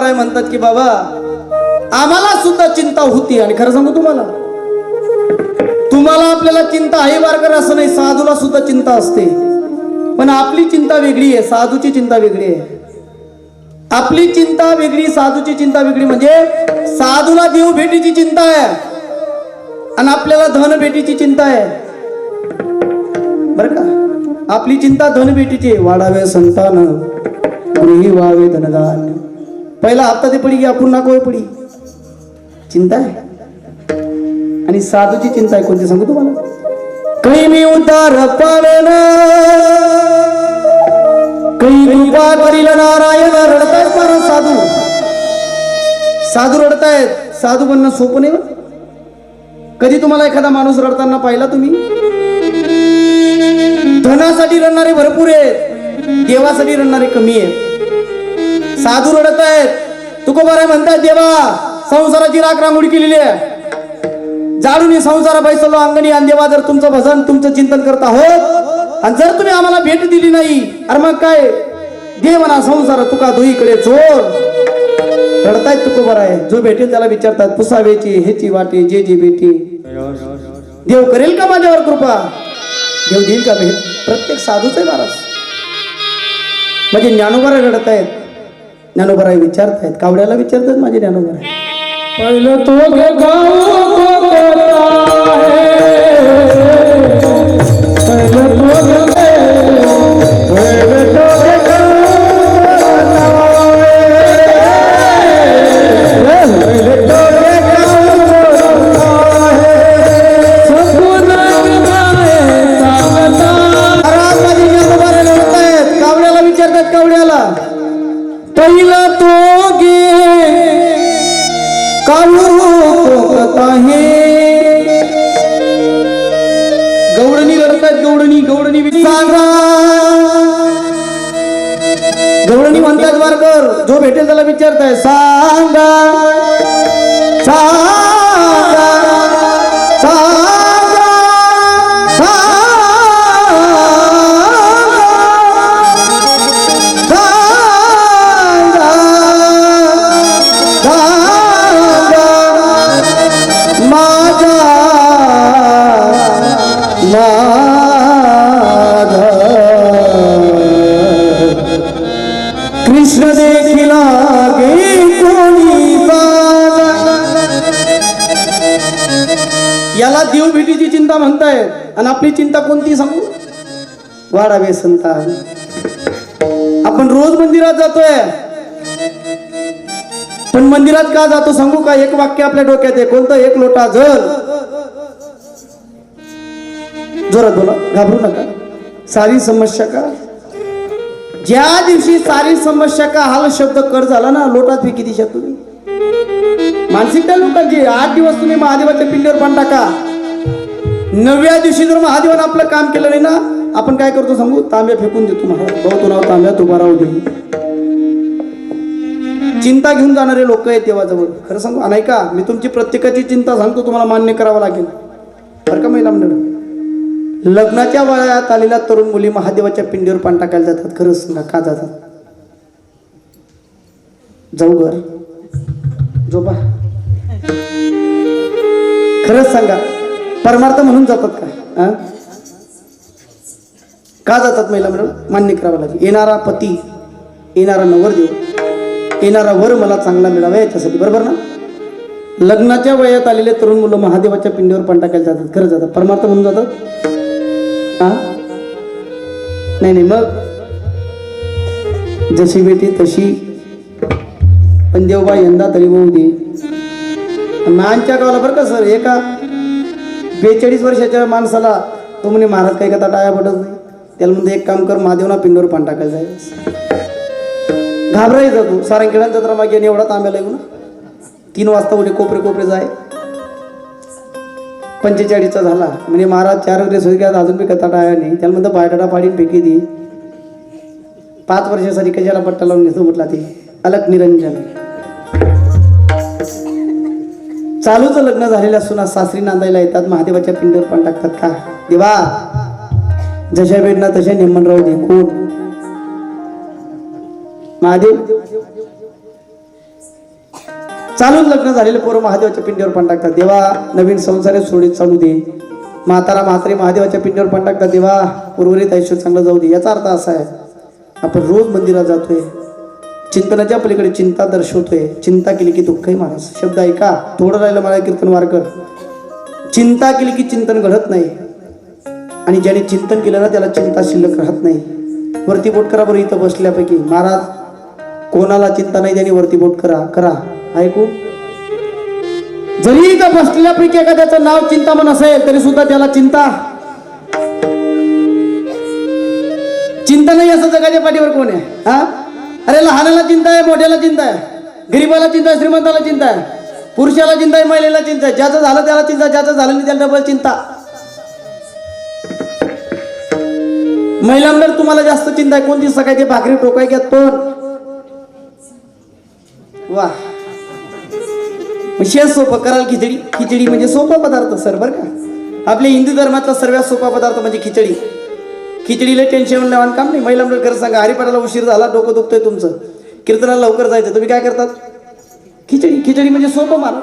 तुकोबाराय म्हणतात की बाबा आम्हाला सुद्धा चिंता होती, आणि खरं सांगू तुम्हाला आपल्याला चिंता आहे वारकर असं नाही, साधूला सुद्धा चिंता असते, पण आपली चिंता वेगळी आहे, साधूची चिंता वेगळी आहे. आपली चिंता वेगळी, साधूची चिंता वेगळी. म्हणजे साधूला देव भेटीची चिंता आहे आणि आपल्याला धन भेटीची चिंता आहे, बरं का. आपली चिंता धन भेटीची, वाढावे संतान गृही व्हावे धनदान. पहिला हप्ता ते पडी की आपण नाको पडी चिंता आहे. आणि साधूची चिंता आहे कोणती सांगू तुम्हाला. काही मी उतार पालन काही कृपा करील नारायण. रडतायत महाराज साधू, साधू रडतायत. साधू बनणं सोपं नाही. कधी तुम्हाला एखादा माणूस रडताना पाहिला तुम्ही? धनासाठी रडणारे भरपूर आहेत, देवासाठी रडणारे कमी आहेत. साधू रडत आहेत. तुकोबाराय म्हणतात देवा संसाराची राख रांगोळी केलेली आहे, जाळून संसारा पैसलो अंगणी. आणि देवा जर तुमचं भजन तुमचं चिंतन करत आहोत आणि जर तुम्ही आम्हाला भेट दिली नाही, अरे मग काय देव ना संसार तुका धुईकडे चोर. रडतायत तुकोबाराय. जो भेटेल त्याला विचारतात पुसावेची हेची वाटे जे जे भेटी. देव करेल का माझ्यावर कृपा, देव देईल का भेट. प्रत्येक साधूच आहे महाराज. म्हणजे ज्ञानोबाराय रडत आहेत, ज्ञानोबाराय विचारतायत, कावड्याला विचारतात माझे ज्ञानोबाराय. पहिलं तो गाव कावड्याला विचारतात, कावड्याला पहिला तो गे गवळणी रडतात. गवळणी सांगा. गवळणी म्हणतात वारकर जो भेटेल त्याला विचारताय सांगा सांगा सांगा कृष्ण देखिला गे कोणी. याला देव भेटीची चिंता म्हणतायत. आणि आपली चिंता कोणती सांगू? वाढावे संतान. आपण रोज मंदिरात जातोय, पण मंदिरात का जातो सांगू का? एक वाक्य आपल्या डोक्यात आहे, कोणतं? एक लोटा जल. जोरात बोला, घाबरू नका. सारी समस्या का? ज्या दिवशी सारी समस्या का हाल शब्द कर झाला ना, लोटात फेकी दिशा तुम्ही. मानसिकता लोकांची. 8 दिवस तुम्ही महादेवाच्या पिंडीवर पान टाका. 9व्या दिवशी जर महादेवानं आपलं काम केलं नाही ना, आपण काय करतो सांगू? तांब्या फेकून देतो. महाराज भाऊ तू नाव तांब्या तुबा राहू दे. चिंता घेऊन जाणारे लोक आहेत देवाजवळ. खरं सांगू नाही का, मी तुमची प्रत्येकाची चिंता सांगतो, तुम्हाला मान्य करावं लागेल बरं का महिला मंडळ. लग्नाच्या वयात आलेल्या तरुण मुली महादेवाच्या पिंडीवर पान टाकायला जातात. खरंच सांगा का जातात? जाऊ घर झोपा. खरंच सांगा, परमार्थ म्हणून जातात का? का जातात महिला मंडळ? मान्य करावं लागेल. येणारा पती, येणारा नवरदेव, येणारा वर मला चांगला मिळावा याच्यासाठी, बरोबर ना? लग्नाच्या वयात आलेले तरुण मुलं महादेवाच्या पिंडीवर पान टाकायला जातात. खरंच जातात, परमार्थ म्हणून जातात. नाही मग जशी बेटी तशी. पण देवबा यंदा तरी होऊ दे. आमच्या गावाला बरं का सर, एका 42 वर्षाच्या माणसाला तो म्हणे महाराज काही का टाळ्या पडत नाही. त्याला म्हणते एक काम कर, महादेवना पिंडीवर पान टाकायला जायचं. घाबरायचा तू. सारंगखेडा जत्रा मागे एवढा तांब्याला येऊ ना, 3 वाजता उठे कोपरे जाय. 45चा झाला म्हणजे महाराज 4 वगैरे सोय घ्या, अजून बी कथा टाळ्या नाही. त्याला म्हणतं पायटाटा पाडीन फेकी दे. 5 वर्षासाठी कशाला पट्टा लावून नेतो म्हटला ते अलक निरंजन. चालूच लग्न झालेल्या सुना सासरी नांदायला येतात, महादेवाच्या पिंडीवर पान टाकतात. का देवा जशा भेटना तशा नेमन राहू दे. कोण? महादेव. चालून लग्न झालेले पोरं महादेवाच्या पिंडीवर पण टाकतात, देवा नवीन संसार सोडीत चालू दे. म्हातारे महादेवाच्या पिंडीवर पण टाकतात, देवा उर्वरित आयुष्य चांगलं जाऊ दे. याचा अर्थ असा आहे, आपण रोज मंदिरात जातोय, चिंतनाच्या पलीकडे चिंता दर्शवतोय. चिंता केली की दुःखही माणूस. शब्द ऐका, थोडं राहिलं मला कीर्तन वारकर. चिंता केली की चिंतन घडत नाही, आणि ज्याने चिंतन केलं ना त्याला चिंता शिल्लक राहत नाही. वरती बोट करा बरं इथं बसल्यापैकी. महाराज कोणाला चिंता नाही त्याने वरती बोट करा. ऐकू, जरी इथं बसलेल्यापैकी एखाद्याचं नाव चिंतामण असेल तरी सुद्धा त्याला चिंता नाही असं जगाच्या पाठीवर कोण आहे? हा, अरे लहानाला चिंता आहे, मोठ्याला चिंता आहे, गरीबाला चिंता आहे, श्रीमंताला चिंता आहे, पुरुषाला चिंता आहे, महिलेला चिंता आहे. ज्याचं झालं त्याला चिंता, ज्याचं झालं नाही त्याला डबल चिंता. महिलांवर तुम्हाला जास्त चिंता आहे. कोणती सकाळची भाकरी टोकाय घ्या तोंड. वा, शेष सोपं कराल खिचडी. खिचडी म्हणजे सोपा पदार्थ सर, बरं का. आपल्या हिंदू धर्मातला सर्वात सोपा पदार्थ म्हणजे खिचडी. खिचडीला टेन्शन लावून काम नाही. महिलांवर खरं सांगा, हरिपाठाला उशीर झाला, डोकं दुखतोय तुमचं, कीर्तनाला लवकर जायचं, तुम्ही काय करतात? खिचडी म्हणजे सोपं मार.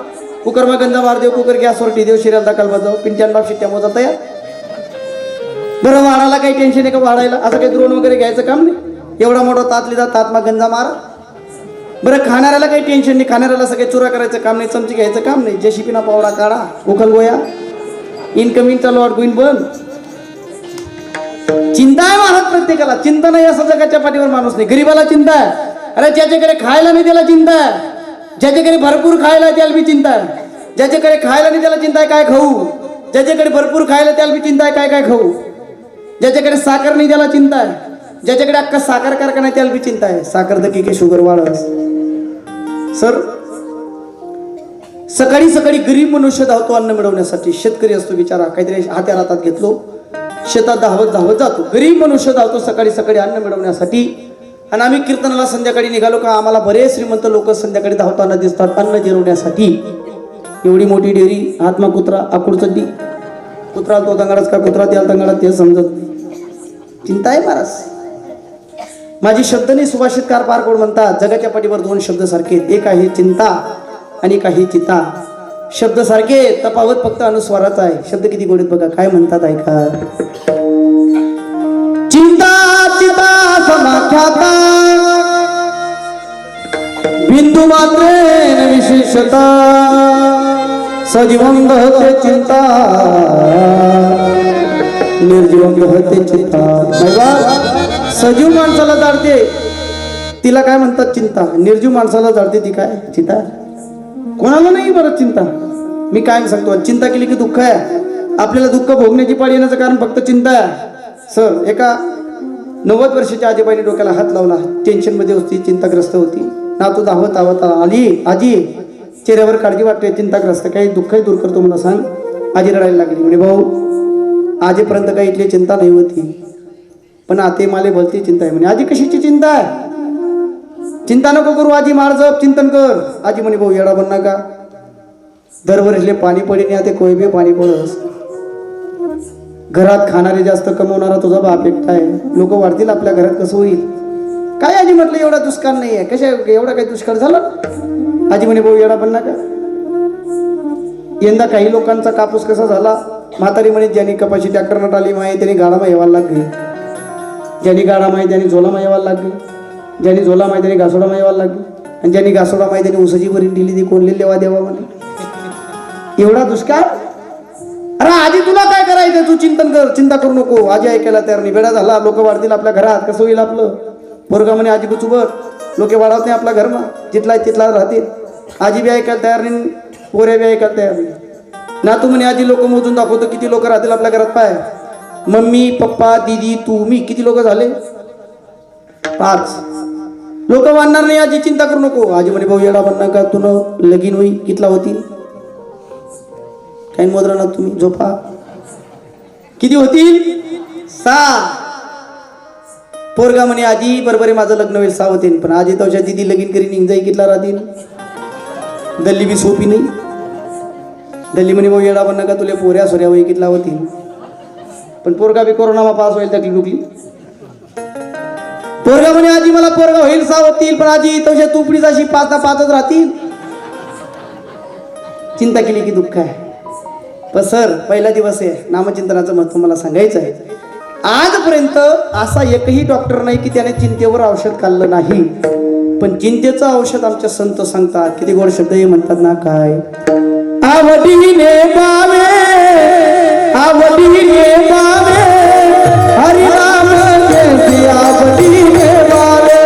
कुकरमा गंजा मार देव, कुकर गॅसवर देव, शिरायला दाखल बजाव, पिंच्यान बाप शिट्ट्या मोजा तयार. बरं, वाढायला काही टेन्शन आहे का? वाढायला असं काही द्रोण वगैरे घ्यायचं काम नाही. एवढा मोठा तात लिहिला, तात्मा गंजा मारा. बरं, खाणाऱ्याला काही टेन्शन नाही. खाणाऱ्याला सगळे चुरा करायचं काम नाही, चमची घ्यायचं काम नाही. जेशिपीना पावडा काढा, उखल गोया, इनकमिंग चालू आउट गोईन बंद. चिंता आहे महाराज प्रत्येकाला. चिंता नाही असं जगाच्या पाठीवर माणूस नाही. गरीबाला चिंता आहे. अरे ज्याच्याकडे खायला नाही त्याला चिंता आहे. ज्याच्याकडे भरपूर खायला त्याला बी चिंता आहे. ज्याच्याकडे खायला नाही त्याला चिंता आहे काय खाऊ. ज्याच्याकडे भरपूर खायला त्याला बी चिंता आहे काय खाऊ. ज्याच्याकडे साखर नाही त्याला चिंता आहे. ज्याच्याकडे अख्खा साखर कारखाना आहे त्याला बी चिंता आहे. साखर तर की शुगर वाढस. सर, सकाळी सकाळी गरीब मनुष्य धावतो अन्न मिळवण्यासाठी. शेतकरी असतो बिचारा, काहीतरी हात्या हातात घेतलो, शेतात धावत जातो. गरीब मनुष्य धावतो सकाळी सकाळी अन्न मिळवण्यासाठी. आणि आम्ही कीर्तनाला संध्याकाळी निघालो का आम्हाला बरेच श्रीमंत लोक संध्याकाळी धावताना दिसतात अन्न जिरवण्यासाठी. एवढी मोठी डेअरी, हातमा कुत्रा, आकुड चड्डी, कुत्रा तो दंगाडाच का कुत्रा त्या दंगाडात ते समजत नाही. चिंता आहे महाराज. माझी शब्द नाही, सुभाषितकार पार कोण म्हणतात, जगाच्या पाठीवर दोन शब्द सारखे, एक आहे चिंता आणि एक आहे चिता. शब्द सारखे, तफावत फक्त अनुस्वाराचा आहे. शब्द किती गोडीत बघा, काय म्हणतात ऐका. चिंता चिता समाख्याता बिंदू मात्रेन विशेषता सजीवंग होते चिंता निर्जीवंग होते चिंता. सजीव माणसाला जाणते तिला काय म्हणतात चिंता, निर्जीव माणसाला जाणते ती काय चिंता. कोणाला नाही बरं चिंता. मी काय सांगतो, चिंता केली की दुःख आहे. आपल्याला दुःख भोगण्याची पाळी येण्याचं कारण फक्त चिंता आहे. सर, एका 90 वर्षाच्या आजीबाईने डोक्याला हात लावला, टेन्शन मध्ये होती, चिंताग्रस्त होती. नातू धावत आली, आजी चेहऱ्यावर काळजी वाटते, चिंताग्रस्त, काही दुःखही दूर करतो मला सांग. आजी रडायला लागली. म्हणे भाऊ आजीपर्यंत काही इथली चिंता नाही होती, पण आते माले भलती चिंता आहे. म्हणे आजी कशाची चिंता आहे? चिंता नको करू आजी, मार जप चिंतन कर. आजी म्हणे भाऊ येडा बन नका, दरवर्षीले पाणी पडे ते कोयबे पाणी पडस. घरात खाणारे जास्त कमवणारा तुझा बाप एकटा आहे, लोक वाढतील आपल्या घरात, कसं होईल? काय आजी म्हटलं एवढा दुष्काळ नाही आहे. कशा एवढा काही दुष्काळ झाला? आजी म्हणे भाऊ येडा बन नका. यंदा काही लोकांचा कापूस कसा झाला, म्हातारी म्हणे ज्यांनी कपाशी ट्रॅक्टरनं टाली माये त्यांनी गाडा यावायला लागली, ज्यांनी गाडा माही त्यांनी झोला यावायला लागली, ज्यांनी झोला माही त्यांनी घासोडा यावायला लागली, आणि ज्यांनी घासोडा माही त्यांनी उसाची वरील दिली ती कोणले लेवा देवा म्हणे. एवढा दुष्काळ. अरे आजी तुला काय करायचं, तू चिंतन कर, चिंता करू नको. आजी ऐकायला तयार नाही. बेडा झाला, लोक वाढतील आपल्या घरात, कसं होईल आपलं? पोरगा म्हणे आजी चुबर, लोक वाढवत नाही आपला घर, जिथला तिथला राहतील. आजी बी ऐकायला तयार नाही, पोऱ्या बी ऐकायला तयार नाही. ना तू म्हणे आजी लोक मोजून दाखवतो किती लोक राहतील आपल्या घरात. पाय, मम्मी पप्पा दीदी तू मी, किती लोक झाले? 5 लोक वाढणार नाही. आजी चिंता करू नको. आजी म्हणे भाऊ येडा बन नका, तू न लगीन होई कितला होतील? काही मोजरा ना तुम्ही, झोपा. किती होतील? 6. पोरगा म्हणे आजी बरोबर आहे माझं लग्न होईल 6 होतील, पण आजी तवच्या दिदी लगीन करी निघजाई कितला राहतील? दल्ली बी सोपी नाही. दल्ली म्हणे भाऊ येडा बन नका, तुला पोऱ्या सोऱ्या होई कितला होतील? पण पोरगा बी कोरोना पास होईल तकली डुकली. पोरगा म्हणे आजी मला पोरगा होईल 6 होतील, पण आजी तवच्या तुपडीच अशी 5 ना 5च राहतील. चिंता केली की दुःख आहे. पण सर पहिला दिवस आहे, नामचिंतनाचं महत्व मला सांगायचं आहे. आजपर्यंत असा एकही डॉक्टर नाही की त्याने चिंतेवर औषध खाल्लं नाही. पण चिंतेचं औषध आमचे संत सांगतात. किती गोड शब्द हे म्हणतात ना, काय आवडीने पावे, आवडीने पावे हरिनाम जैसे आवडीने पावे,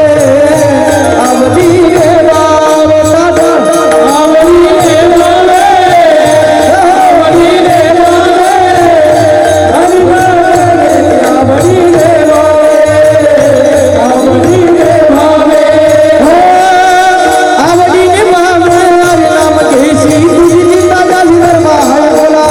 आवडीने पावे दादा, आवडीने पावे, आवडीने पावे हरिनाम जैसे आवडीने पावे, आवडीने पावे, आवडीने पावे हरिनाम जैसी तुझी चिंता झाली तर महाय बोला.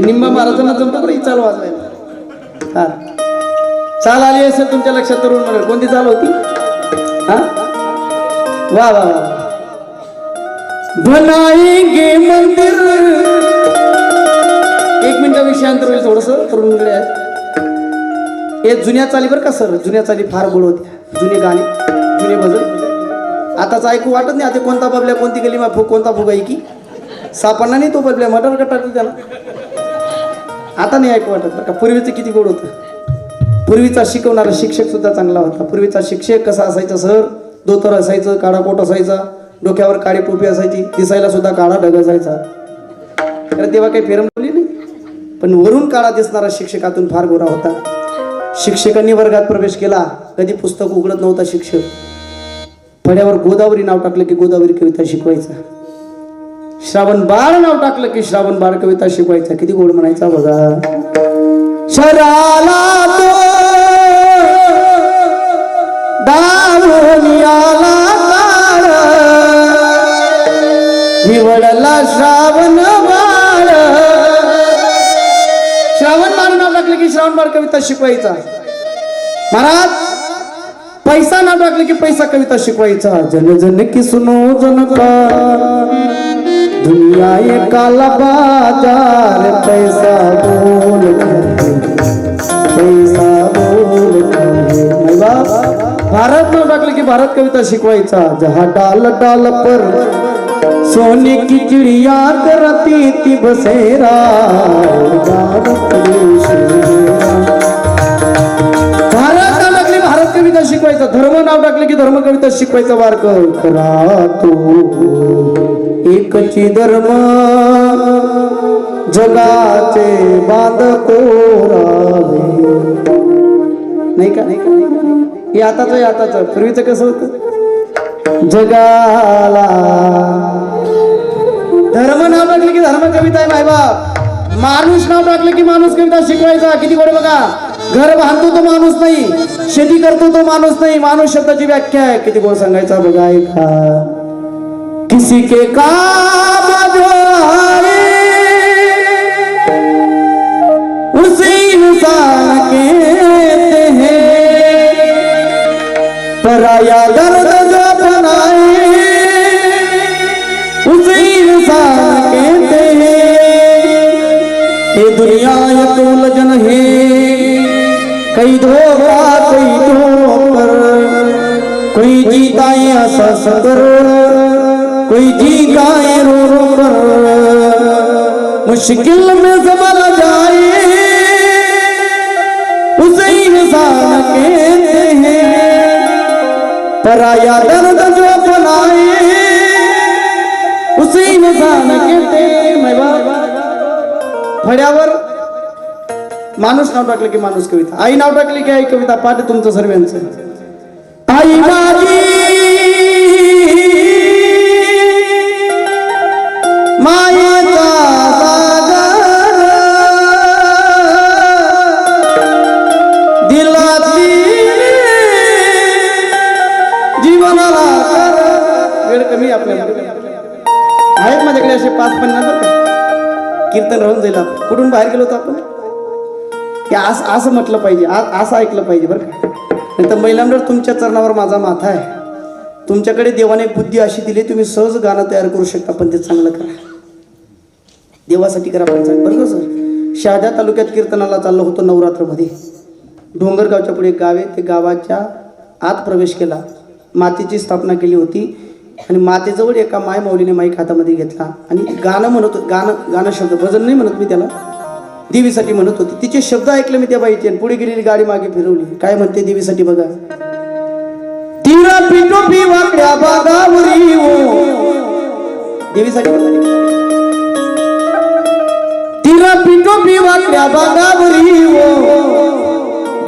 निंबा महाराजांना जमतं बरं ही चाल वाजवायला. हा चाल आली असेल तुमच्या लक्षात, तरुण मंडळ कोणती चाल होती? हा वा वा वा. बनाएंगे मंदिर, एक मिनिट विषयांतर होईल थोडस. तरुण मंडळी आहे हे जुन्या चाली बरं का सर, जुन्या चाली फार गोड होत्या. जुने गाणे, जुने भजन आताच ऐकू वाटत नाही. आता कोणता बबल्या, कोणती गली मा कोणता फुगाई की सापडणार नाही तो बबल्या, मटर कटात त्याला आता नाही ऐकू वाटत बरं का. पूर्वीचं किती गोड होतं. पूर्वीचा शिकवणारा शिक्षक सुद्धा चांगला होता. पूर्वीचा शिक्षक कसा असायचा सर, धोतर असायचं, काळा कोट असायचा, डोक्यावर काळी टोपी असायची, दिसायला सुद्धा काळा ढग असायचा. कारण तेव्हा काही फेरमली नाही. पण वरून काळा दिसणारा शिक्षकातून फार गोरा होता. शिक्षकांनी वर्गात प्रवेश केला, कधी पुस्तक उघडत नव्हता शिक्षक. फळ्यावर गोदावरी नाव टाकलं की गोदावरी कविता शिकवायचा. श्रावण बाळ नाव टाकलं की श्रावण बाळ कविता शिकवायचा. किती गोड म्हणायचा बघा. शराला तो दारुनियाला काळ, हिवडला श्रावण बाळ. श्रावण बाळ नाव टाकलं की श्रावण बाळ कविता शिकवायचा. महाराज पैसा नाव टाकलं की पैसा कविता शिकवायचा. जन जन की सुनो जनका, दुनिया ये काला बाजार, पैसा बोल पैसा बोल. भारत नाव टाकलं की भारत कविता शिकवायचा. जहा डाल डाल पर सोने की चिड़िया करती थी बसेरा, भारत नाव टाकली भारत कविता शिकवायचा. धर्म नाव टाकलं की धर्म कविता शिकवायचा. वारक करा तो एकची धर्म, जगाचे बांध कोरावे. नाही का, नाही का, हे आताच आहे. आताच पूर्वीचं कसं होतं. जगाला धर्म नाव टाकलं की धर्म कविता आहे माय बाप. माणूस नाव टाकलं की माणूस कविता शिकवायचा. किती गोड बघा. घर बांधतो तो माणूस नाही, शेती करतो तो माणूस नाही. माणूस शब्दाची व्याख्या आहे. किती गोड सांगायचा बघा. ऐका, किसी के काम जो आए उसे इंसान कहते हैं, पराया दर्द जो बनाए उसे इंसान कहते हैं. ये दुनिया एक उलझन है, कई धोखा कई ठोकर, कोई जीता है ऐसा सबर, कोई जी गाए रो रो कर. मुश्किल में संभल जाए उसे इंसान कहते हैं, पराया दर्द जो बनाए उसे इंसान कहते हैं. फळ्यावर माणूस नाव टाकलं की माणूस कविता. आई नाव टाकली की आई कविता. पाठ तुमचं सर्वांचं. आई माझी मायेचा सागर, आमच्याकडे असे 5-50 बरं का कीर्तन राहून जाईल. आपण कुठून बाहेर गेलो होतो आपण की असं म्हटलं पाहिजे, असं ऐकलं पाहिजे बरं का. नाही तर महिलांवर तुमच्या चरणावर माझा माथा आहे. तुमच्याकडे देवाने एक बुद्धी अशी दिली, तुम्ही सहज गाणं तयार करू शकता, पण ते चांगलं करा, देवासाठी करा पण चांगलं. बरं का सर, शहादा तालुक्यात कीर्तनाला चाललो होतो नवरात्रमध्ये. डोंगरगावच्या पुढे एक गाव आहे, ते गावाच्या आत प्रवेश केला, मातेची स्थापना केली होती आणि मातेजवळ एका माय माऊलीने माईक हातामध्ये घेतला आणि गाणं म्हणत होत. गाणं शब्द भजन नाही म्हणत मी त्याला, देवीसाठी म्हणत होती. तिचे शब्द ऐकले मी त्या बाईचे आणि पुढे गेलेली गाडी मागे फिरवली. काय म्हणते देवीसाठी बघा. तिरा पिटोपी वाकड्या बागावरी देवीसाठी तिरा पिटोपी वाकड्या बागावरी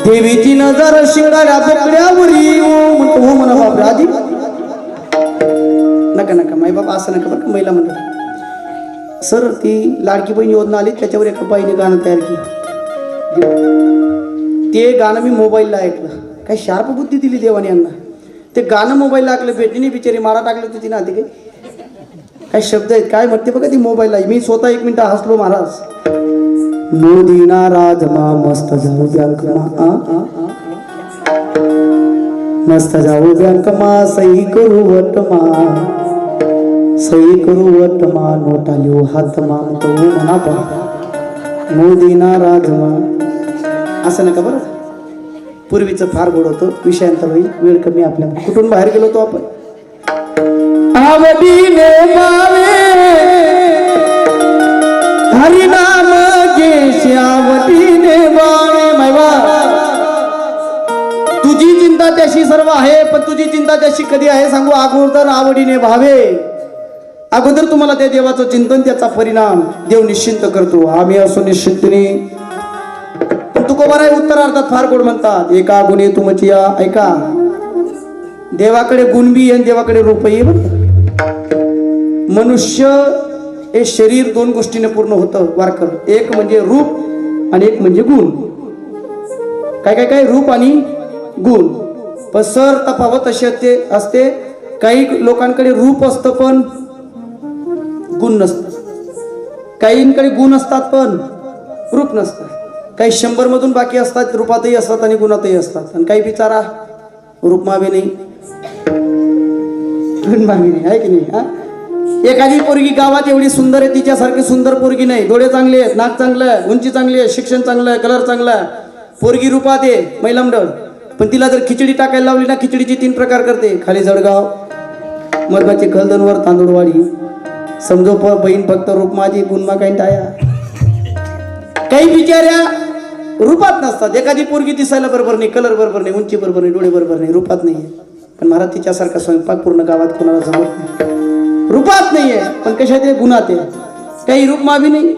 देवीची नजर शिंगाऱ्या बोकड्यावरी म्हणतो. हो म्हणा बापरे, आधी नका माई बाप असं नका बरं का. महिला म्हणलं सर, ती लाडकी बहीण योजना आली, त्याच्यावर एका बाईने गाणं तयार केलं. ते गाणं मी मोबाईलला ऐकलं. काय शार्प बुद्धी दिली देवाने यांना. ते गाणं मोबाईलला ऐकलं, भेटली बिचारी मारा टाकलं होती ना. आधी काय शब्द आहेत, काय म्हणते बघा ती मोबाईलला. मी स्वतः 1 मिनिट हसलो महाराज. मोदीना राजमा मस्त जाऊ बँकमा, मस्त जाऊ बँकमा, सही करू वटमा, सही करू वटमा, नोटा लिहू हातमा. म्हणतो म्हणा पा मोदीना राजमा. असं नका बरं. पूर्वीचं फार गोड होतं. विषयांतर होईल, वेळ कमी आपल्या. कुठून बाहेर गेलो होतो आपण. आवडीने बावे हरिनाम घे, आवडीने बावे. मैवा तुझी चिंता त्याशी सर्व आहे, पण तुझी चिंता त्याशी कधी आहे सांगू. अगोदर आवडीने भावे. अगोदर तुम्हाला त्या देवाचं चिंतन, त्याचा परिणाम देव निश्चिंत करतो. आम्ही असो निश्चिंतने. तुकोबाराय उत्तरार्धात फार गोड म्हणतात. एका गुणे तुमची या. ऐका, देवाकडे गुण बी आणि देवाकडे रूपही. मनुष्य हे शरीर 2 गोष्टीने पूर्ण होतं वारकर. एक म्हणजे रूप आणि एक म्हणजे गुण. काय काय काय रूप आणि गुण. पण सर तफावत अशी असते. काही लोकांकडे रूप असतं पण गुण नसतं. काहींकडे गुण असतात पण रूप नसतं. काही 100 मधून बाकी असतात, रूपातही असतात आणि गुणातही असतात. आणि काही बिचारा रूप मावे नाही, गुण मावे नाही, आहे की नाही. हा, एखादी पोरगी गावात एवढी सुंदर आहे, तिच्यासारखी सुंदर पोरगी नाही. डोळे चांगले आहेत, नाक चांगलं आहे, उंची चांगली आहे, शिक्षण चांगलं आहे, कलर चांगला आहे, पोरगी रूपात आहे, महिला मंडळ. पण तिला जर खिचडी टाकायला लावली ना, खिचडीचे 3 प्रकार करते. खाली जळगाव, मधमाची खलदनवर तांदूळवाडी. समजो बहीण फक्त रूप माझी, गुणमा काही टाया. काही बिचाऱ्या रूपात नसतात. एखादी पोरगी दिसायला बरोबर नाही, कलर बरोबर नाही, उंची बरोबर नाही, डोळे बरोबर नाही, रूपात नाहीये. पण महाराज तिच्यासारखा स्वयंपाक पूर्ण गावात कोणाला जमत नाही. रूपात नाहीये पण कशात आहे, गुणात आहे. काही रूप मावी नाही,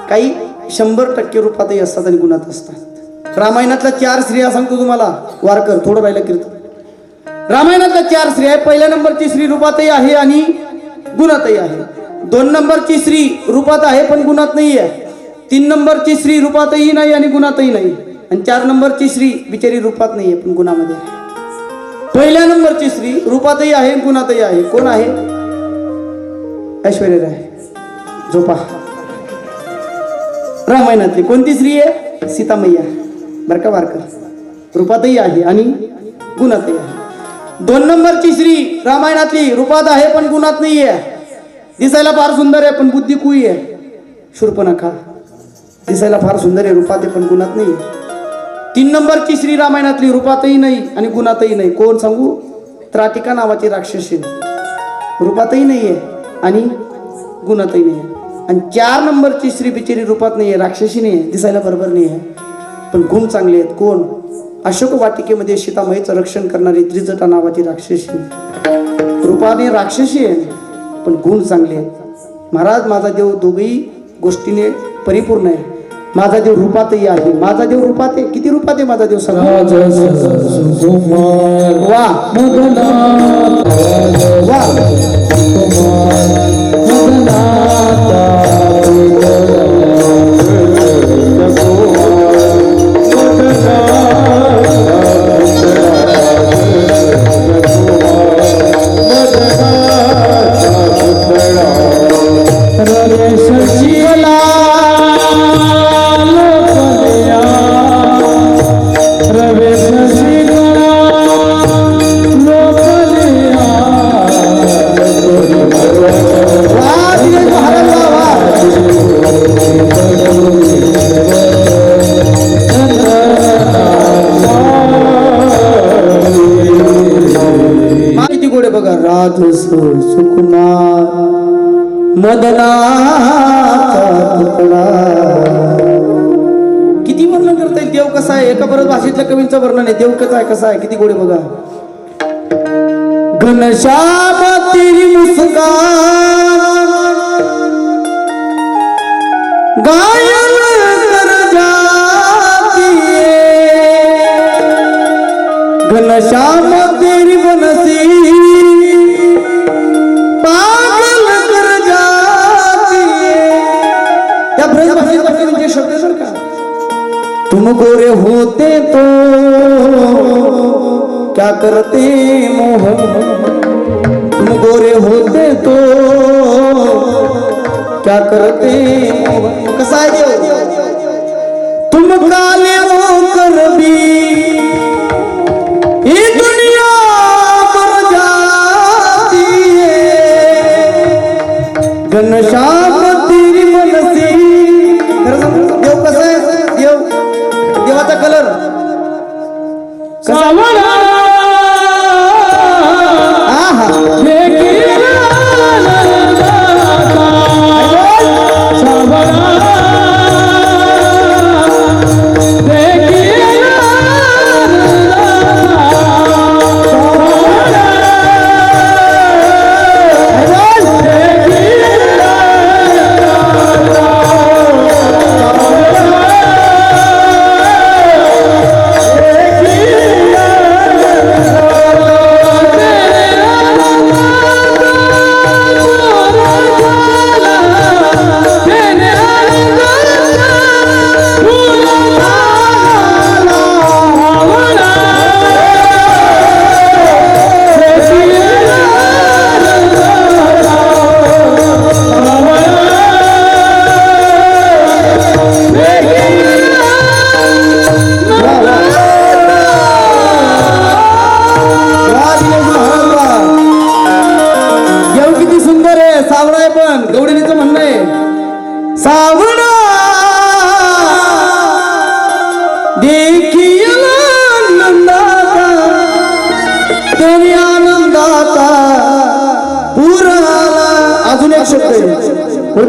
काही 100% रूपातही असतात आणि गुणात असतात. रामायणातल्या 4 स्त्रिया सांगतो तुम्हाला वारकर, थोडं राहिलं कीर्तन. रामायणातल्या 4 स्त्रिया, पहिल्या नंबरची स्त्री रूपातही आहे आणि गुणातही आहे. 2 नंबरची स्त्री रूपात आहे पण गुणात नाही आहे. 3 नंबरची स्त्री रूपातही नाही आणि गुणातही नाही. आणि 4 नंबरची स्त्री बिचारी रूपात नाही आहे पण गुणामध्ये आहे. पहिल्या नंबरची स्त्री रूपातही आहे गुणातही आहे. कोण आहे? ऐश्वर्या राय. झोपा. रामायणातली कोणती स्त्री आहे? सीतामैया. बरं का वारकर, रूपातही आहे आणि गुणातही आहे. 2 नंबरची स्त्री रामायणातली रूपात आहे पण गुणात नाही आहे. दिसायला फार सुंदर आहे पण बुद्धी कुई आहे. शूर्पणखा. दिसायला फार सुंदर आहे, रूपात आहे पण गुणात नाही आहे. 3 नंबरची स्त्री रामायणातली रूपातही नाही आणि गुणातही नाही. कोण सांगू? त्राटिका नावाची राक्षसी. रूपातही नाही आहे आणि गुणातही नाही आहे. आणि 4 नंबरची स्त्री बिचारी रूपात नाही आहे, राक्षसी नाही आहे, दिसायला बरोबर नाही आहे पण गुण चांगले आहेत. कोण? अशोक वाटिकेमध्ये सीतामाईचं रक्षण करणारी त्रिजटा नावाची राक्षसी. रूपाने राक्षसी आहे पण गुण चांगले आहेत. महाराज, माझा देव दोघही गोष्टीने परिपूर्ण आहे. माझा देव रूपातही आहे. माझा देव रूपात आहे. किती रूपात आहे माझा देव? सगळं वा वा मदनाचा तुकडा. किती वर्णन करता येईल देव कसा आहे? एका परत भाषेतल्या कवींचं वर्णन आहे. देव कसा आहे किती गोडे बघा. घनश्याम तेरी मुस्कान गायन कर जाती है. घनश्याम तेरी बनसी पागल कर जाती है. त्या ब्रज भाषेतल्या कवींचे शब्द सर का. तुम गोरे होते तो क्या करते मोहन. तुम गोरे होते तो क्या करते मोहन. कसा आहे देव. तुम काले होकर भी ये दुनिया मर जाती है. घनश्याम तेरी मनसी. देव कसा आहे. देवाचा कलर सावळा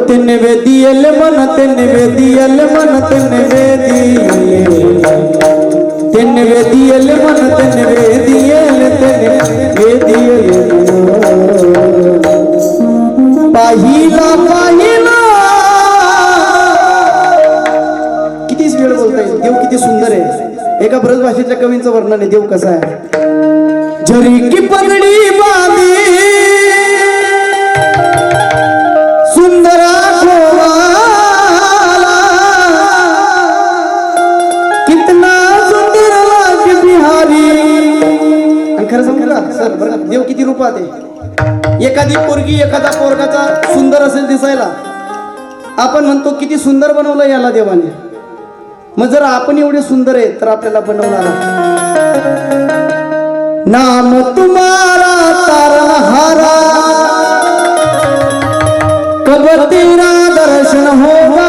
तेने वेदियल मन तेने वेदियल मन तेने वेदियल मन तेने वेदियल पाहिला पाहिला. किती वेळ बोलता येईल. देव किती सुंदर आहे. एका ब्रज भाषेतल्या कवींचं वर्णन आहे. देव कसा आहे. झरी की पगडी बांधी सुंदरा कितना सुंदर लागे बिहारी. आणि खरं सांगू का सर बरं देव किती रूपात आहे. एखादी पोरगी एखादा पोरगाचा सुंदर असेल दिसायला आपण म्हणतो किती सुंदर बनवलं याला देवाने. मग जर आपण एवढे सुंदर आहे तर आपल्याला बनवणारा नाम तुम्हारा तारनहारा कब तेरा दर्शन होगा.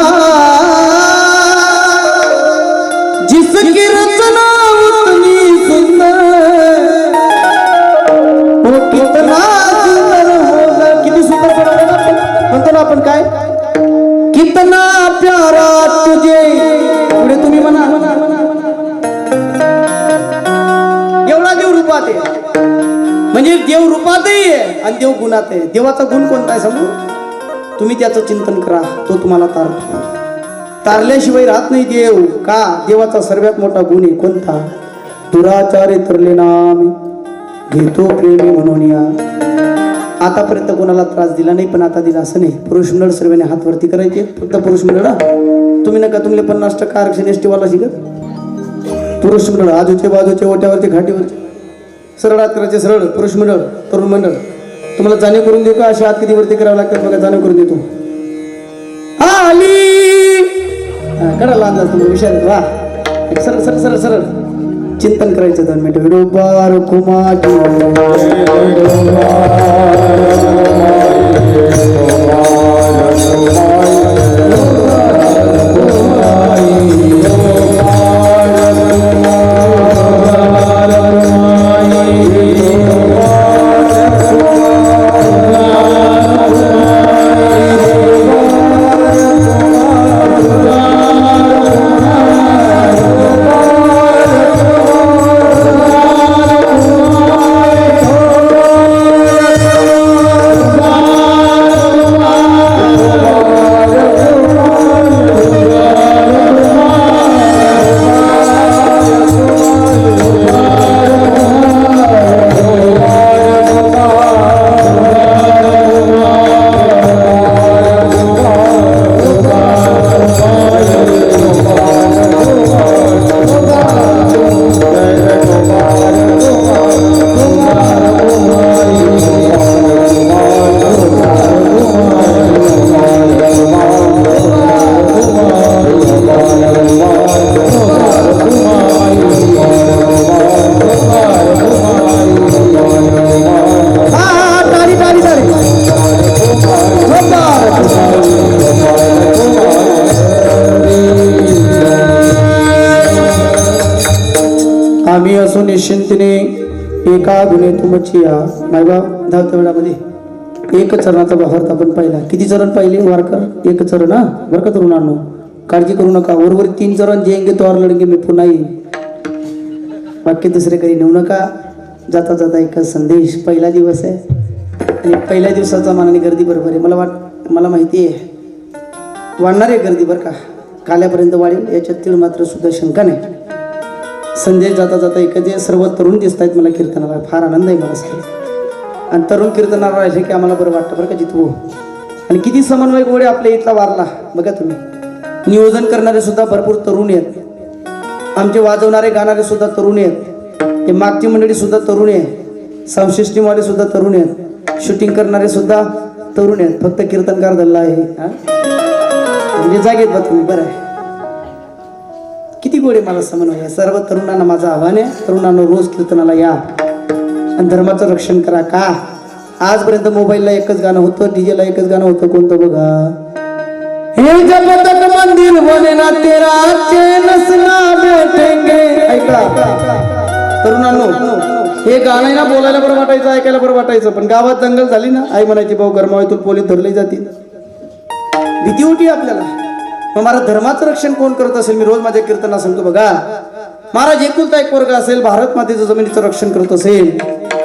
जिसकी रचना उतनी सुंदर वो कितना सुंदर होगा. किती सुंदर बनवलं म्हणतो ना आपण काय. कितना प्यारा तुझे. पुढे तुम्ही म्हणा. एवढा देव रूपात आहे. म्हणजे देव रूपातही आहे आणि देव गुणात आहे. देवाचा गुण कोणता आहे सांगू. तुम्ही त्याचं चिंतन करा तो तुम्हाला तारतो. तारल्याशिवाय राहत नाही देव. का. देवाचा सर्वात मोठा गुण आहे कोणता. दुराचारी तरले नाम घेतो प्रेमी म्हणून या. आतापर्यंत कोणाला त्रास दिला नाही पण आता दिला असं नाही. पुरुष मंडळ सर्वांनी हात वरती करायचे. फक्त पुरुष मंडळ. तुम्ही नका तुमले 50% आरक्षण एसटी वाला शिकत. पुरुष मंडळ आजूचे बाजूचे ओट्यावरचे घाटीवरचे सरळ हात करायचे. सरळ पुरुष मंडळ तरुण मंडळ. तुम्हाला जाणीव करून देऊ का अशा हात किती वरती करावं लागतात बघा. जाणीव करून देतो. आली कडाला अंदाज तुम्ही विषय. वा सरळ सरळ सरळ सरळ चिंतन करायचं 2 मिनिट. विडोबार कुमार निश्चिंतीने एका गुणे तुमची या मायबाप धावत्या वेळामध्ये एक चरणाचा भावार्थ आपण पाहिला. किती चरण पाहिले वारकर? एक चरण. हा बरं का तरुणांनो, काळजी करू नका. वरवर 3 चरण जेंगे तो और लढेंगे मी पुन्हा येईन. वाक्य दुसरे काही नेऊ नका. जाता जाता एक संदेश. पहिला दिवस आहे आणि पहिल्या दिवसाचा मानाने गर्दी बरोबर आहे. मला माहिती आहे वाढणार आहे गर्दी बरं का. काल्यापर्यंत वाढेल याच्यात तीळ मात्र सुद्धा शंका नाही. संदेश जाता जाता एक जे सर्व तरुण दिसत आहेत मला कीर्तनाला, फार आनंद आहे मला सर. आणि तरुण कीर्तनाला राहिले की आम्हाला बरं वाटतं बरं का जितवू. आणि किती समन्वय गोळे आपल्या इथला वारला बघा तुम्ही. नियोजन करणारे सुद्धा भरपूर तरुण आहेत. आमचे वाजवणारे गाणारे सुद्धा तरुण आहेत. हे मागची मंडळी सुद्धा तरुण आहे. साऊंड सिस्टीमवाले सुद्धा तरुण आहेत. शूटिंग करणारे सुद्धा तरुण आहेत. फक्त कीर्तनकार धरला आहे म्हणजे जागेत बा तुम्ही. बरं आहे किती गोडे मला समन्वय आहे. सर्व तरुणांना माझं आव्हान आहे, तरुणांना रोज कीर्तनाला या आणि धर्माचं रक्षण करा. का आजपर्यंत मोबाईलला एकच गाणं होतं, डीजेला एकच गाणं होतं. कोणतं बघा? हे जब तक मंदिर बने ना तेरा चैन ना बैठेंगे. ऐका तरुणांनो, हे गाणं ना बोलायला बरं वाटायचं, ऐकायला बरं वाटायचं, पण गावात दंगल झाली ना आई म्हणायची भाऊ गरमाळ्यातून पोलीस धरले जातील. भीती होती आपल्याला. मग मला धर्माचं रक्षण कोण करत असेल? मी रोज माझ्या कीर्तनात सांगतो बघा. महाराज एकुलता एक वर्ग असेल, भारत मातेचं जमिनीचं रक्षण करत असेल.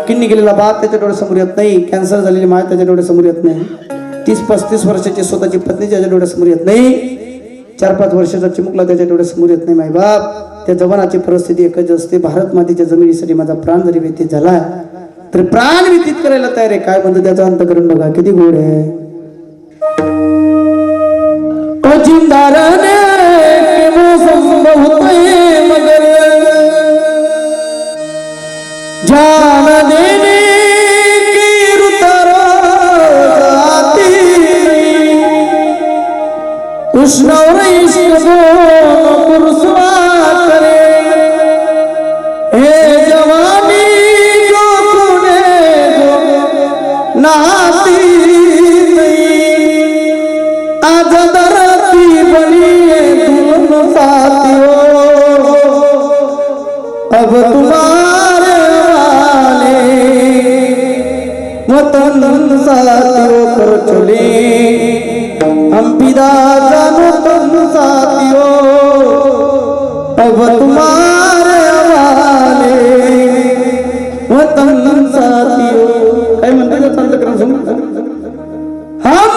किडनी गेलेला बाप त्याच्या डोळ्यासमोर येत नाही. कॅन्सर झालेली माय त्याच्या डोळ्यासमोर येत नाही. 30-35 वर्षाची स्वतःची पत्नी त्याच्या डोळ्यासमोर येत नाही. 4-5 वर्षाचा चिमुकला त्याच्या डोळ्यासमोर येत नाही. मायबाप त्या जवानाची परिस्थिती एकच असते. भारत मातेच्या जमिनीसाठी माझा प्राण जरी व्यतीत झाला तर प्राण व्यतीत करायला तयार आहे. काय म्हणतो त्याचा अंतकरण बघा किती गोड आहे. जिंदा रहने के मौसम बहुत है मगर जान देने की रुत रोज आती. उष्ण और इश्क दोनों को रुसवा करे. हे जवानी जो तूने जो नहाती आज अब तुम्हारे वाले वतन साथियों कर चले हम पिता जानो तुम साथियों. अब तुम्हारे वाले वतन साथियों. काय म्हणते का चालतं करा समोर. हम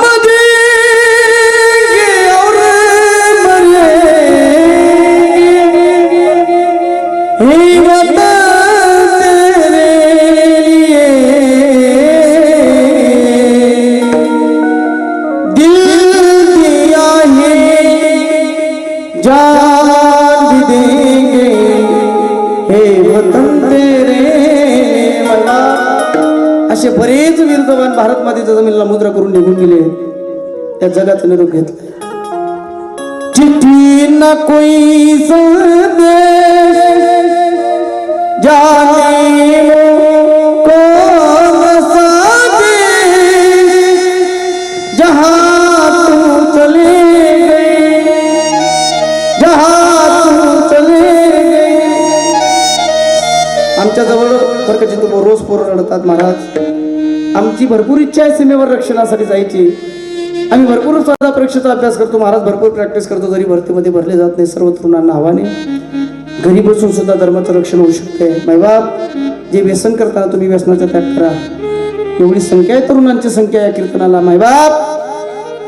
असे बरेच वीर जवान भारत मातेच्या जमिनीला मुद्रा करून निघून गेले. त्या जगाचा निरोप घेतला. चिट्ठी न कोई संदेश जाने को सादे जहां तू चले जहां तू चले. आमच्या जवळ फरक जिथं रोज पोरं रडतात. महाराज आमची भरपूर इच्छा आहे सीमेवर रक्षणासाठी जायची. आम्ही भरपूर स्पर्धा परीक्षेचा अभ्यास करतो महाराज, भरपूर प्रॅक्टिस करतो, जरी भरतीमध्ये भरले जात नाही. सर्व तरुणांना आव्हाने घरी बसून सुद्धा धर्माचं रक्षण होऊ शकते. मायबाप जे व्यसन करताना तुम्ही व्यसनाचा त्याग करा. एवढी संख्या आहे तरुणांची संख्या या कीर्तनाला. मायबाप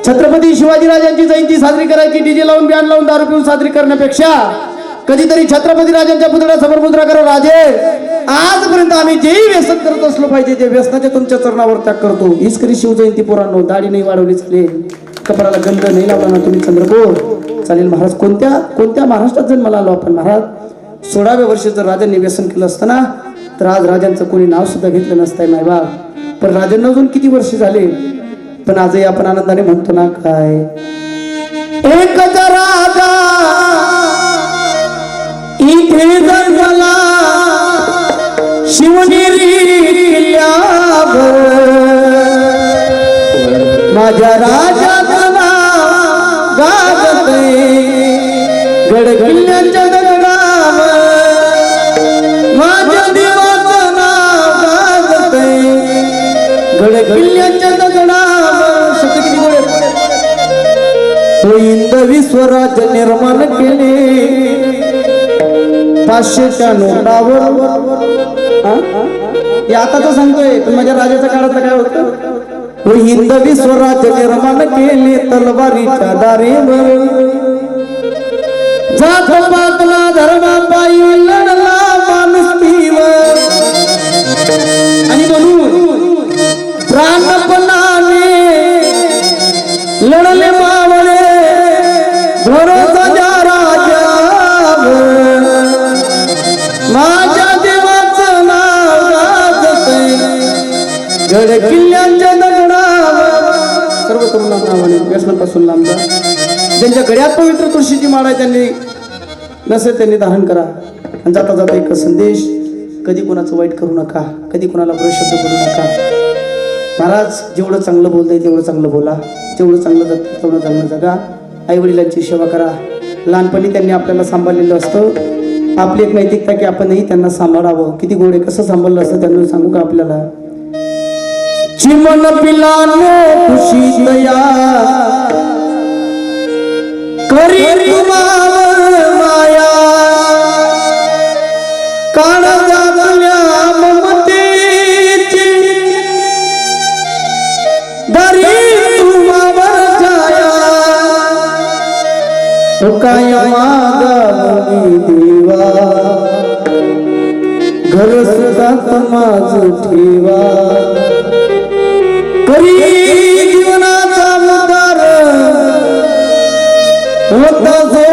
छत्रपती शिवाजीराजांची जयंती साजरी करायची डीजे लावून बँड लावून दारू पिऊन साजरी करण्यापेक्षा कधीतरी छत्रपती राजांच्या पुतळ्यासमोर मुद्रा करा. राजे आजपर्यंत आम्ही जेही व्यसन करत असलो पाहिजे ते व्यसनाच्या तुमच्या चरणावर त्याग करतो. हीच करी शिवजयंती. पोरांनो दाढी नाही वाढवली चालेल, कपडाला गंध नाही लावला ना तुम्ही चंद्रकोर चालेल. महाराज कोणत्या महाराष्ट्रात जन्माला आलो आपण. महाराज 16व्या वर्षी जर राजांनी व्यसन केलं असताना तर आज राजांचं कोणी नाव सुद्धा घेतलं नसतंय मायबाप. पण राजांना अजून किती वर्ष झाले, पण आजही आपण आनंदाने म्हणतो ना काय एक राजा इथे जन्मला शिवनेरी किल्ल्यावर. माझ्या राजाचं नाव गाजतंय गड किल्ल्याच्या दगडावर. माझ्या गड किल्ल्याच्या दगडावर शब्द किती गोड आहेत. तो इंद विश्वराज निर्माण केले 500च्या नोटावर. हे आता तर सांगतोय पण माझ्या राजाच्या काळात काय होतं. तो हिंद विश्वराज निर्माण केले तलवारीच्या दारेवर. जात पातला धर्मापायी लढला माणुसकीवर. आणि म्हणून प्राणपणाने लढले मावळे भरोसा द्या राजावर. माझ्या देवाचं नाव गाजतंय गड किल्ल्यांच्या दगडावर. सर्व तरुणांना नावाने व्यसनापासून लांब जा. ज्यांच्या गड्यात पवित्र तुळशीची माळ आहे त्यांनी नसेल त्यांनी धारण करा. आणि जाता जाता एक संदेश, कधी कोणाचं वाईट करू नका, कधी कोणाला शब्द बोलू नका. महाराज जेवढं चांगलं बोलतंय तेवढं चांगलं बोला, जेवढं चांगलं जगतं तेवढं चांगलं जगा. आई वडिलांची सेवा करा. लहानपणी त्यांनी आपल्याला सांभाळलेलं असतं. आपली एक नैतिकता की आपणही त्यांना सांभाळावं. किती गोडे कसं सांभाळलं असतं त्यांना सांगू का आपल्याला. चिमण पिलानो खुशी दया करी तुम्हावर माया. काळजातल्या ममतेची दरी तुम्हावर छाया. ओ काय मागावी देवा घर सुद्धा माझ ठेवा. करी जीवनाचा उद्धार होता जो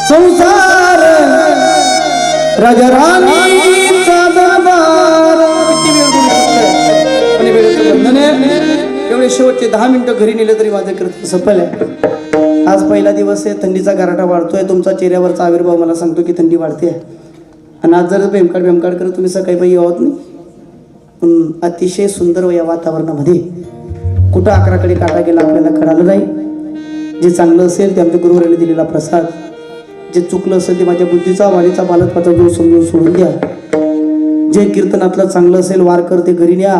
संसार राजा राणीचा दरबार. किती वेळ एवढे शेवटचे 10 मिनिटं घरी नेले तरी माझं कर्तव्य सफल आहे. आज पहिला दिवस आहे. थंडीचा गारठा वाढतोय. तुमचा चेहऱ्यावरचा आविर्भाव मला सांगतो की थंडी वाढते. आणि आज जर बेमकाड करत तुम्ही सकाळी पाहिजे आहोत नाही. अतिशय सुंदर या वातावरणामध्ये कुठं अकराकडे काटा गेला आपल्याला कळालं नाही. जे चांगलं असेल ते आमच्या गुरुवरांनी दिलेला प्रसाद, जे चुकलं असेल ते माझ्या बुद्धीचा वाणीचा बालत्वाचा जोर समजून सोडून द्या. जे कीर्तनातलं चांगलं असेल वारकर ते घरी न्या,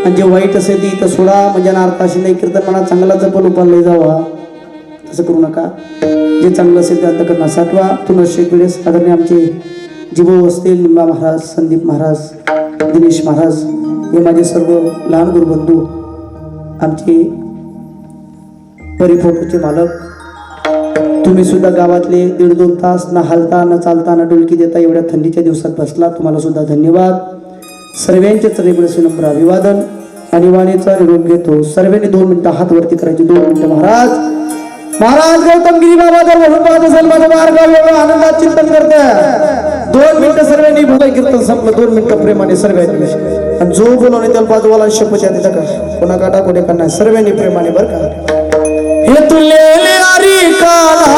आणि जे वाईट असेल ते इथं सोडा. म्हणजे अर्थ अशी नाही कीर्तन म्हणा चांगला जपल उपाल जावा, तसं करू नका. जे चांगलं असेल ते अंतकरणा साठवा. पुनश्च एक वेळेस आदरणीय आमचे जीवो असतील निंबा महाराज, संदीप महाराज, दिनेश महाराज हे माझे सर्व लहान गुरुबंधू, आमचे परिफोटोचे मालक. तुम्ही सुद्धा गावातले 1.5-2 तास न हालता न चालता न डुलकी देता एवढ्या थंडीच्या दिवसात बसला. तुम्हाला सुद्धा धन्यवाद. सर्वांचे चरणीपुढे नम्र अभिवादन आणि वाणीचा निरोप घेतो. सर्वांनी 2 मिनिटं हात वरती करायचे. 2 मिनिटं. महाराज गौतमगिरी बाबा जर म्हणून पाहत असेल माझं मार्गाव एवढं आनंदात चिंतन करतोय. 2 मिनिटं सर्वांनी भलं कीर्तन संपलं. 2 मिनिटं प्रेमाने सर्वांनी. आणि जो बोलवणे त्याला बाजूला शपथ आहे का कोणा काटा कोणी करणार सर्वांनी प्रेमाने बरं का. हे तुले हरी काला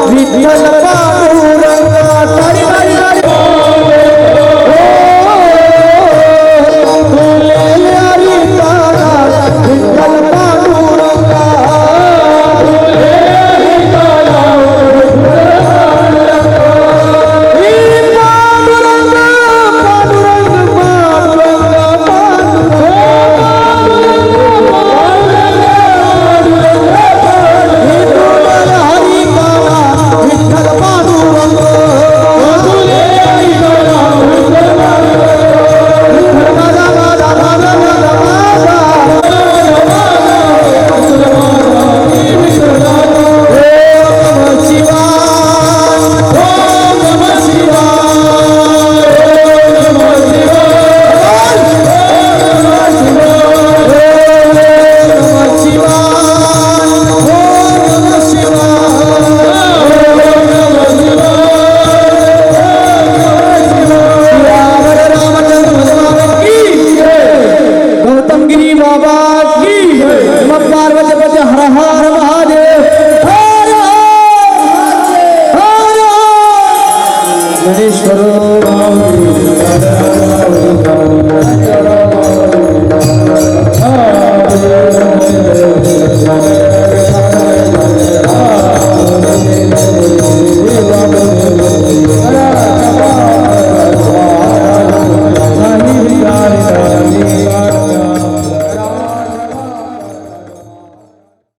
विठ्ठल पांडुरंगा